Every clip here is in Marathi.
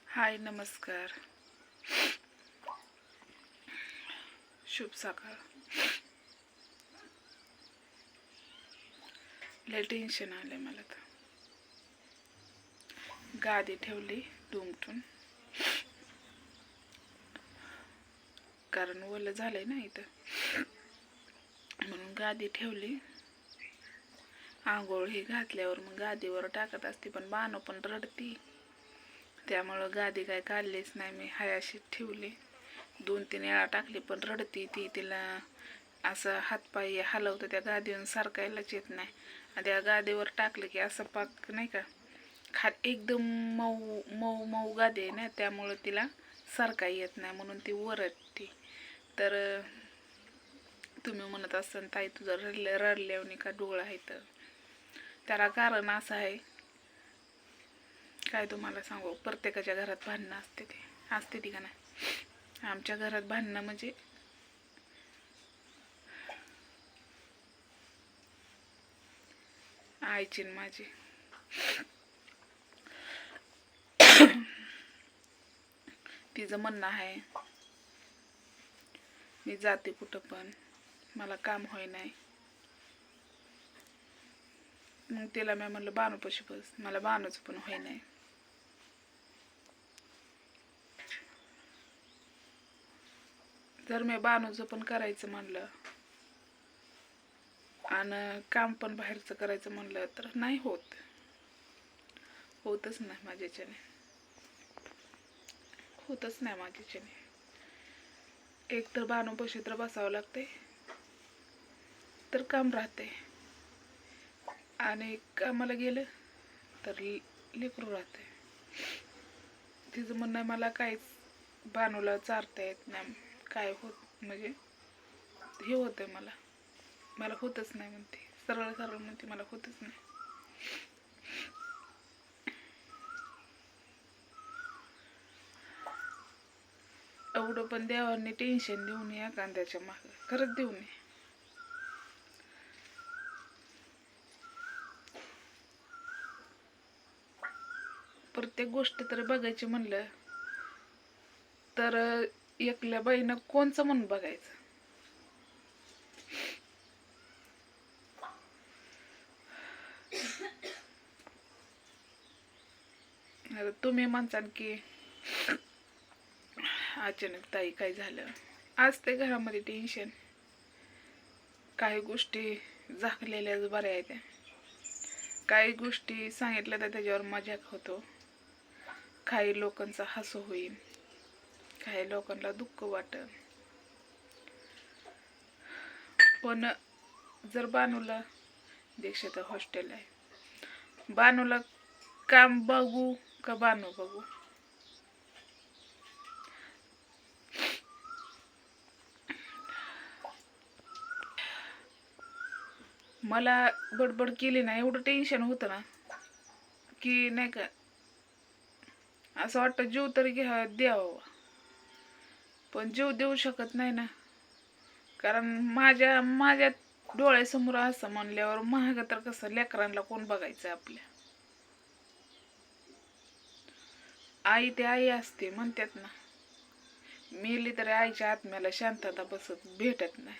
हाय नमस्कार. शुभ सकाळ. लय टेन्शन आलंय मला तर. गादी ठेवली दुमटून, कारण ओलं झालंय ना इथं, म्हणून गादी ठेवली. आंघोळ ही घातल्यावर मग गादीवर टाकत असते, पण बानो पण रडती, त्यामुळं गादी काय काढलीच नाही मी. हाय अशी ठेवली. 2-3 वेळा टाकली पण रडती ती. तिला असं हातपाय हलवतं त्या गादीवर, सारखायलाच येत नाही. आणि त्या गादीवर टाकलं की असं पाक नाही का, एकदम मऊ मऊ मऊ गादी आहे ना, त्यामुळं तिला सारखा येत नाही, म्हणून ती वरडती. तर तुम्ही म्हणत असाल ताई तुझं रडल्यावर का डोळा आहे, तर त्याला कारण असं आहे काय तुम्हाला सांगू. प्रत्येकाच्या घरात भांडणं असते ती का नाही. आमच्या घरात भांडणं म्हणजे आईची न माझी. तिचं म्हणणं आहे मी जाते कुठं पण मला काम होय नाही. मग तिला मी म्हणलं बानूपाशी बस, मला बानूचं पण होय नाही. जर मी बानूचं पण करायचं म्हणलं आणि काम पण बाहेरचं करायचं म्हणलं तर नाही होतच नाही माझ्याच्याने. एक तर बानूपाशी तर बसावं लागते, तर काम राहते, आणि कामाला गेलं तर लेकरू राहते. तिचं म्हणणं मला काहीच बानूला चारता येत नाही, काय होत म्हणजे हे होतंय मला होतच नाही म्हणते. सरळ सरळ म्हणते मला होतच नाही. एवढं पण देवाने टेन्शन देऊ नये कांद्याच्या मागं, खरंच देऊ नये. प्रत्येक गोष्ट तर बघायची म्हणलं तर एकल्या बाईनं कोणचं म्हणून बघायचं. आता तुम्ही म्हणताल की अचानक ताई काय झालं, आज ते घरामध्ये टेन्शन. काही गोष्टी झाकलेल्या बऱ्या आहेत, काही गोष्टी सांगितल्या तर त्याच्यावर मजाक होतो, काही लोकांचा हसू होईल, काही लोकांना दुःख वाटेल. पण जर बानूला दीक्षित हॉस्टेल आहे, बानूला काम बघू का बानू बघू. मला बडबड केली ना एवढं टेन्शन होतं ना की नाही का, असं वाटतं जीव तरी द्यावा, पण जीव देऊ शकत नाही ना, कारण माझ्या डोळ्यासमोर असं म्हणल्यावर महाग तर कसं लेकरांना कोण बघायचं. आपल्या आई ते आई असते म्हणतात ना, मेली तरी आईच्या आत्म्याला शांतता भेटत नाही.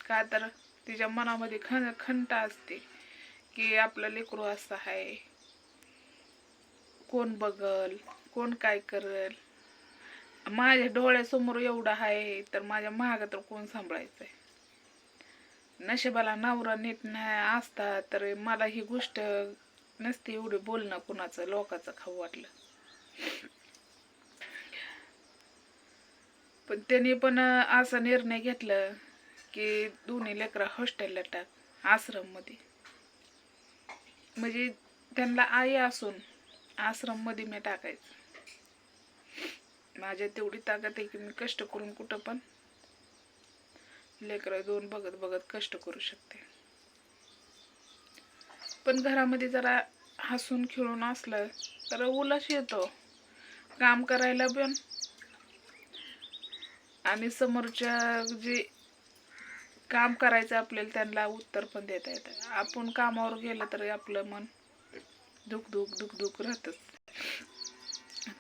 का तर तिच्या मनामध्ये खंत असते की आपलं लेकरू असं आहे, कोण बघल, कोण काय करल. माझ्या डोळ्यासमोर एवढं आहे तर माझ्या महाग तर कोण सांभाळायचंय. नशिबाला नवरा नीट नाही असता तर मला ही गोष्ट नसती एवढी बोलणं कुणाचं लोकांचं खाऊ वाटलं. पण त्यांनी पण असा निर्णय घेतला की दोन्ही लेकरा हॉस्टेलला टाक आश्रम मध्ये. म्हणजे त्यांना आई असून आश्रम मध्ये मी टाकायचं. माझ्या तेवढी ताकद आहे की मी कष्ट करून कुठं पण लेकरं दोन बघत बघत कष्ट करू शकते. पण घरामध्ये जरा हसून खेळून असलं तर उल्हास येतो काम करायला पण, आणि समोरच्या जे काम करायचं आपल्याला त्यांना उत्तर पण देता येतं. आपण कामावर गेलं तरी आपलं मन दुख दुख राहतच.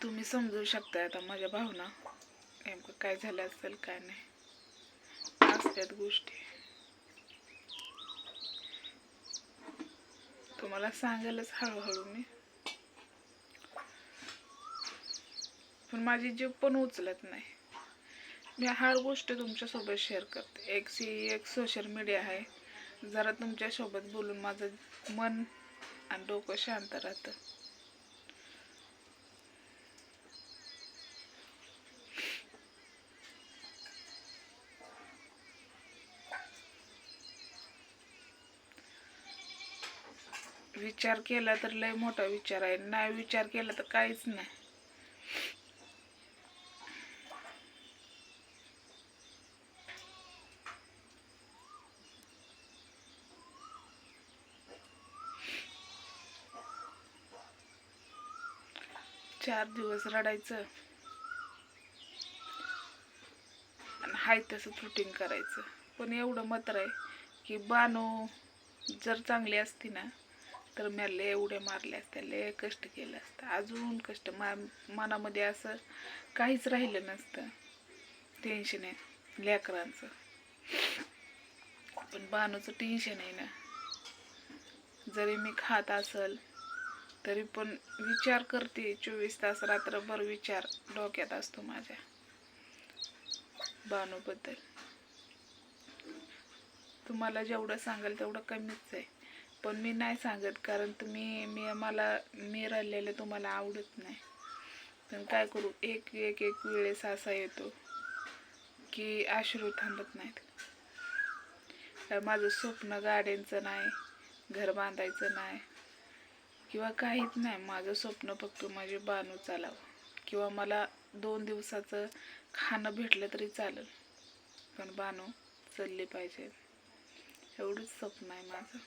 तुम्ही समजू शकता आता माझ्या भावना नेमकं काय झालं असेल काय नाही, असतात गोष्टी. तुम्हाला सांगायलाच हळूहळू मी, पण माझी जीभ पण उचलत नाही. मी हर गोष्ट तुमच्यासोबत शेअर करते. एक सोशल मीडिया आहे, जरा तुमच्यासोबत बोलून माझं मन आणि डोकं शांत राहतं. विचार केला तर लय मोठा विचार आहे, नाही विचार केला तर काहीच नाही. चार दिवस रडायचं आणि हाय तसं रुटीन करायचं. पण एवढं मात्र आहे की बानू जर चांगली असती ना तर मी लय एवढे मारले असते, लय कष्ट केलं असतं, अजून कष्ट. मनामध्ये असं काहीच राहिलं नसतं, टेन्शन आहे लेकरांचं. पण बानूचं टेन्शन आहे ना, जरी मी खात असल तरी पण विचार करते 24 तास, रात्रभर विचार डोक्यात असतो माझ्या बानूबद्दल. तुम्हाला जेवढं सांगाल तेवढं कमीच आहे, पण मी नाही सांगत कारण मी राहिलेलं तुम्हाला आवडत नाही. पण काय करू, एक एक एक वेळेस असा येतो की अश्रू थांबत नाहीत. माझं स्वप्न गाड्यांचं नाही, घर बांधायचं नाही किंवा काहीच नाही. माझं स्वप्न फक्त माझे बानू चालावं किंवा मला 2 दिवसाचं खाणं भेटलं तरी चालेल, पण बानू चालली पाहिजे, एवढंच स्वप्न आहे माझं.